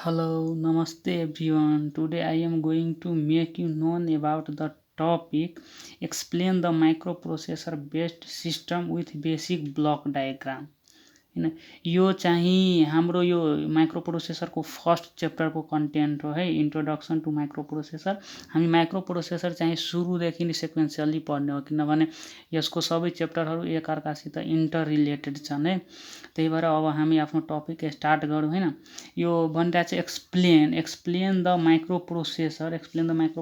Hello, Namaste everyone. Today I am going to make you known about the topic explain the microprocessor based system with basic block diagram. होइन यो चाहिँ हाम्रो यो micro प्रोसेसरको first च्याप्टरको content हो है, introduction to micro processor. हामी micro processor चाहिँ सुरुदेखि नै सिक्वेन्सियली पढ्ने हो, किनभने यसको सबै च्याप्टरहरू एकअर्कासित इन्टर रिलेटेड छन् है। त्यही भएर अब हामी आफ्नो टपिक स्टार्ट गरौँ होइन। यो भनिरहेको छ explain the micro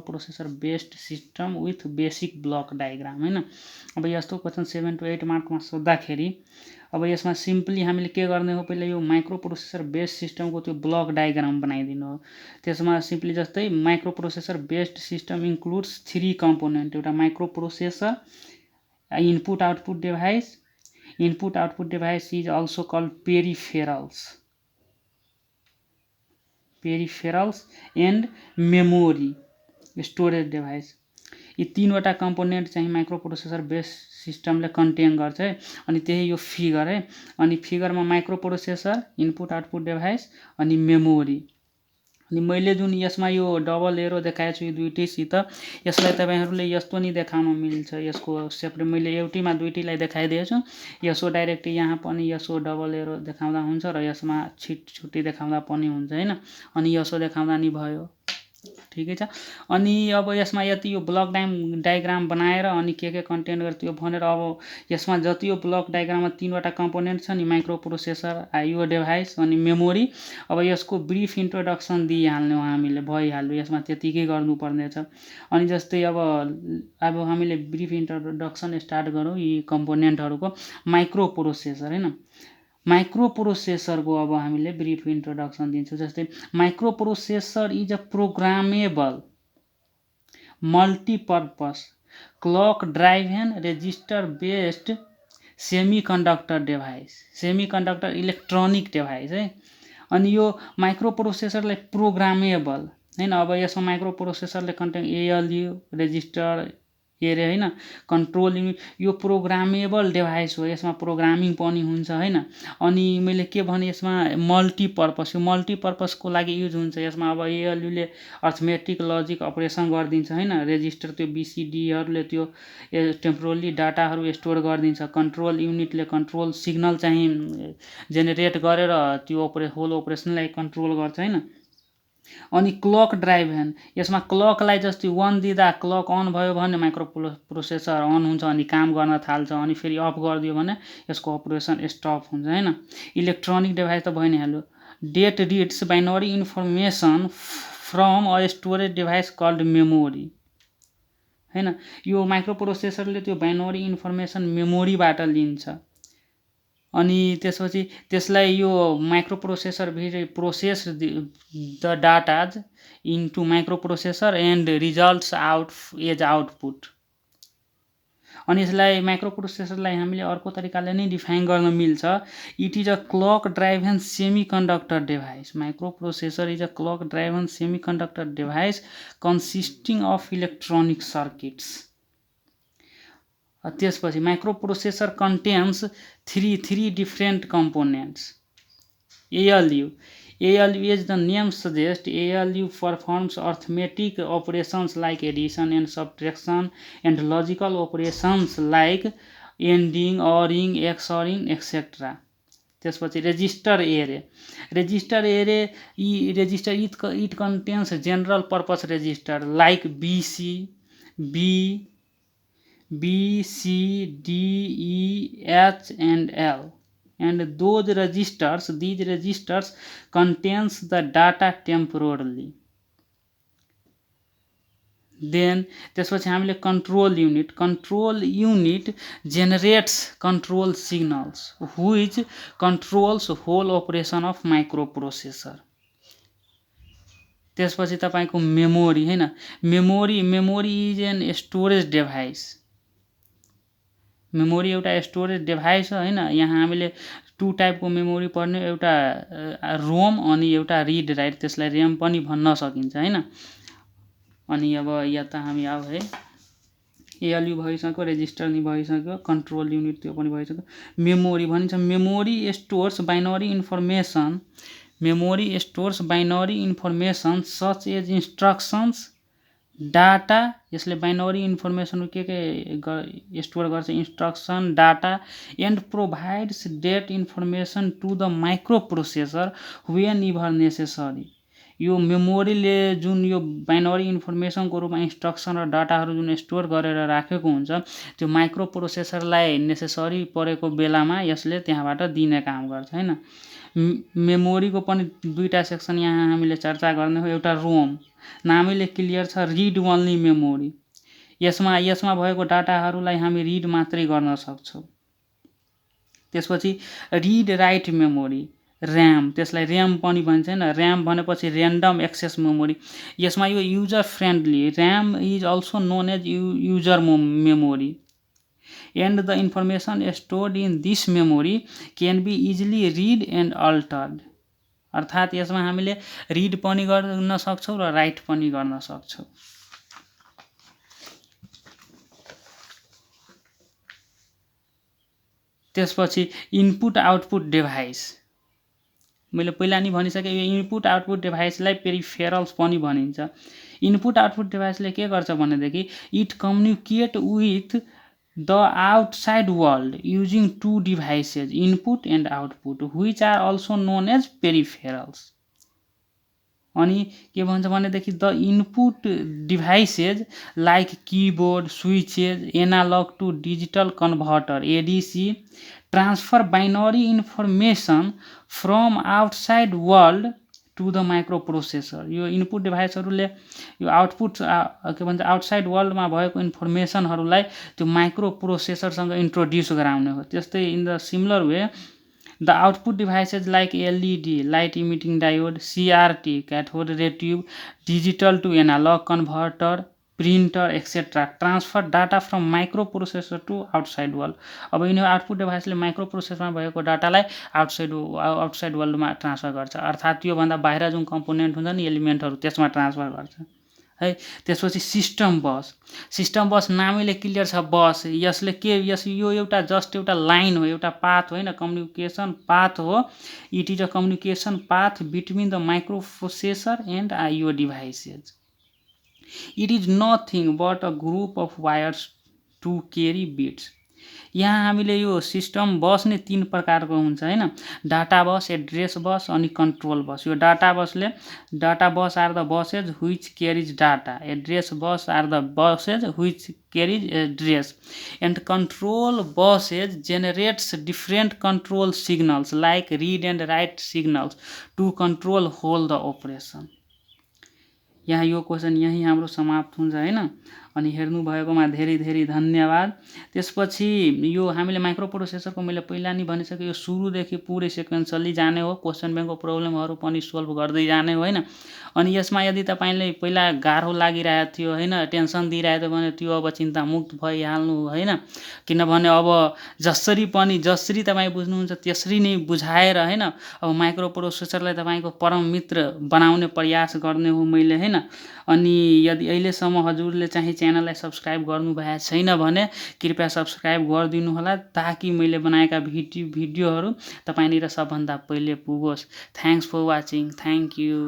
processor based system with basic block diagram होइन। अब यस्तो क्वेसन 7 to 8 मार्कमा सोद्धाखेरि अब यसमा सिम्पली हामीले के गर्ने हो, पहिला यो माइक्रो प्रोसेसर बेस्ड सिस्टमको त्यो ब्लक डायग्राम बनाइदिनु हो। त्यसमा सिम्पली जस्तै micro processor based system includes 3 component. एउटा microprocessor, input output device is also called peripherals and memory storage device. यी 3वटा कम्पोनेन्ट चाहिँ माइक्रो प्रोसेसर बेस सिस्टमले कन्टेन गर्छ है। अनि त्यही यो फिगर है। अनि फिगरमा microprocessor, input output device अनि मेमोरी। अनि मैले जुन यसमा यो डबल एरो देखाएको छु यो दुईटैसित, यसलाई तपाईँहरूले यस्तो नि देखाउन मिल्छ। यसको सेपरेट मैले एउटैमा दुईटैलाई देखाइदिएको छु। यसो डाइरेक्ट यहाँ पनि यसो डबल एरो देखाउँदा हुन्छ र यसमा छुट्टी देखाउँदा पनि हुन्छ होइन। अनि यसो देखाउँदा नि भयो, ठिकै छ। अनि अब यसमा यति यो ब्लक डायग्राम बनाएर अनि के कन्टेन्ट गर्छ त्यो भनेर अब यसमा जति यो ब्लक डायग्राममा 3वटा कम्पोनेन्ट छ नि, माइक्रो प्रोसेसर, आइओ डिभाइस अनि मेमोरी, अब यसको ब्रिफ इन्ट्रोडक्सन दिइहाल्ने हो हामीले, भइहाल्यो। यसमा त्यतिकै गर्नुपर्ने छ। अनि जस्तै अब हामीले ब्रिफ इन्ट्रोडक्सन स्टार्ट गरौँ यी कम्पोनेन्टहरूको। माइक्रो प्रोसेसर होइन, माइक्रो प्रोसेसरको अब हामीले ब्रिफ इन्ट्रोडक्सन दिन्छौँ। जस्तै micro processor is a programmable multipurpose clock driven register based semiconductor electronic device है। अनि यो माइक्रो प्रोसेसरलाई प्रोग्रामेबल होइन, अब यसमा माइक्रो प्रोसेसरले कन्टेन एएलयु रेजिस्टर एरे होइन, कन्ट्रोल युनिट, यो प्रोग्रामेबल डिभाइस हो। यसमा प्रोग्रामिङ पनि हुन्छ होइन। अनि मैले के भने यसमा मल्टिपर्पस, यो मल्टिपर्पसको लागि युज हुन्छ। यसमा अब एएलयुले अर्थमेटिक लजिक अपरेसन गरिदिन्छ होइन। रेजिस्टर त्यो बिसिडीहरूले त्यो टेम्पोरली डाटाहरू स्टोर गरिदिन्छ। कन्ट्रोल युनिटले कन्ट्रोल सिग्नल चाहिँ जेनेरेट गरेर त्यो होल अपरेसनलाई कन्ट्रोल गर्छ होइन। अनि क्लक ड्राइभन, यसमा क्लकलाई जस्तै 1 दिँदा क्लक अन भयो भने माइक्रो प्रोसेसर अन हुन्छ अनि काम गर्न थाल्छ। अनि फेरि अफ गरिदियो भने यसको अपरेसन स्टप हुन्छ होइन। इलेक्ट्रोनिक डिभाइस त भइ नै हाल्यो। That reads binary information from a storage device called memory होइन। यो माइक्रो प्रोसेसरले त्यो बाइनरी इन्फर्मेसन मेमोरीबाट लिन्छ। अनि त्यसपछि त्यसलाई यो microprocessor process the datas into microprocessor and results out as output. अनि यसलाई माइक्रो प्रोसेसरलाई हामीले अर्को तरिकाले नै डिफाइन गर्न मिल्छ। It is a clock driven semiconductor device. Micro processor is a clock driven semiconductor device consisting of electronic circuits. त्यसपछि micro processor contains three different components. ALU as the name suggests, ALU performs arithmetic operations like addition and subtraction and logical operations like ending, ORing, XORing, etc. त्यसपछि register array it contains general purpose register like B, C, D, E, H and L, and these registers contains the data temporarily. Then त्यसपछि हामीले control unit generates control signals which controls whole operation of microprocessor. त्यसपछि तपाईको memory हैन, memory is an storage device. Memory एउटा storage device हो हैन। यहाँ हामीले 2 टाइपको मेमोरी पढ्ने, एउटा रोम अनि एउटा रिड राइट, त्यसलाई रेम पनि भन्न सकिन्छ हैन। अनि अब यता हामी आउ है, एएलयु भइसक्यो, रेजिस्टर नि भइसक्यो, कन्ट्रोल युनिट त्यो पनि भइसक्यो। मेमोरी भनिन्छ memory stores binary information memory stores binary information such as instructions data, यसले बाइनरी इन्फर्मेसन के स्टोर गर्छ, instruction data, and provides that information to the microprocessor whenever necessary. यो मेमोरीले जुन यो बाइनरी इन्फर्मेसनको रूपमा इन्स्ट्रक्सन र डाटाहरू जुन स्टोर गरेर राखेको हुन्छ त्यो माइक्रो प्रोसेसरलाई नेसेसरी परेको बेलामा यसले त्यहाँबाट दिने काम गर्छ हैन। मेमोरीको पनि दुईटा सेक्सन यहाँ हामीले चर्चा गर्ने हो। एउटा रोम, नामैले क्लियर छ, रिड ओन्ली मेमोरी। यसमा भएको डाटाहरूलाई हामी रिड मात्रै गर्न सक्छौँ। त्यसपछि रिड राइट मेमोरी, ऱ्याम, त्यसलाई ऱ्याम पनि भन्छ हैन। ऱ्याम भनेपछि ऱ्यान्डम एक्सेस मेमोरी। यसमा यो user friendly, RAM is also known as user memory, and the information stored in this memory can be easily read and altered। अर्थात् यसमा हामीले रिड पनि गर्न सक्छौँ र राइट पनि गर्न सक्छौँ। त्यसपछि इनपुट आउटपुट डिभाइस, मैले पहिला नि भनिसकेँ, यो इनपुट आउटपुट डिभाइसलाई पेरिफेरल्स पनि भनिन्छ। इनपुट आउटपुट डिभाइसले के गर्छ भनेदेखि it communicate with the outside world using two devices, input and output, which are also known as peripherals. अनि के भन्छ भनेदेखि the input devices like keyboard, switches, analogue to digital converter ADC transfer binary information from outside world to the microprocessor. यो input डिभाइसहरूले यो output के भन्छ outside वर्ल्डमा भएको इन्फर्मेसनहरूलाई त्यो माइक्रो प्रोसेसरसँग इन्ट्रोड्युस गराउने हो। त्यस्तै in the similar way the output devices like LED light emitting diode, CRT cathode ray tube, digital to analogue converter, printer etcetera transfer data from micro processor to outside world. अब यिनीहरू output डिभाइसले micro प्रोसेसरमा भएको डाटालाई outside वर्ल्डमा transfer गर्छ, अर्थात् त्योभन्दा बाहिर जुन component हुन्छ नि एलिमेन्टहरू त्यसमा ट्रान्सफर गर्छ है। त्यसपछि सिस्टम बस, सिस्टम बस नामैले क्लियर छ, बस, यसले के यो एउटा जस्ट एउटा लाइन हो, एउटा पाथ होइन, कम्युनिकेसन पाथ हो। It is a communication path between the microprocessor and IO devices. It is nothing but a group of wires to carry bits। यहाँ हामीले यो सिस्टम बस नै तीन प्रकारको हुन्छ हैन, डाटा बस, एड्रेस बस अनि कन्ट्रोल बस। यो data bus are the buses which carries data, address bus are the buses which carries address, and control buses generates different control signals like read and write signals to control whole the operation. यहाँ यो question यही हाम्रो समाप्त हुन्छ हैन। अनि हेर्नु भएकोमा धेरै धेरै धन्यवाद। त्यसपछि यो हामीले माइक्रो प्रोसेसरको मैले पहिला नि भनिसकेँ, यो सुरुदेखि पुरै सिक्वेन्सली जाने हो, क्वेसन ब्याङ्कको प्रब्लमहरू पनि सोल्भ गर्दै जाने हो हैन। अनि यसमा यदि तपाईँले पहिला गाह्रो लागिरहेको थियो हैन, टेन्सन दिइरहेको थियो भने त्यो अब चिन्तामुक्त भइहाल्नु हैन, किनभने अब जसरी तपाईँ बुझ्नुहुन्छ त्यसरी नै बुझाएर हैन अब माइक्रो प्रोसेसरलाई तपाईँको परम मित्र बनाउने प्रयास गर्ने हो मैले हैन। अनि यदि अहिलेसम्म हजुरले चाहिँ च्यानललाई सब्स्क्राइब गर्नुभएको छैन भने कृपया सब्स्क्राइब गरिदिनु होला, ताकि मैले बनाएका भिडियोहरू तपाईँनिर सबभन्दा पहिले पुगोस्। Thanks for watching, thank you.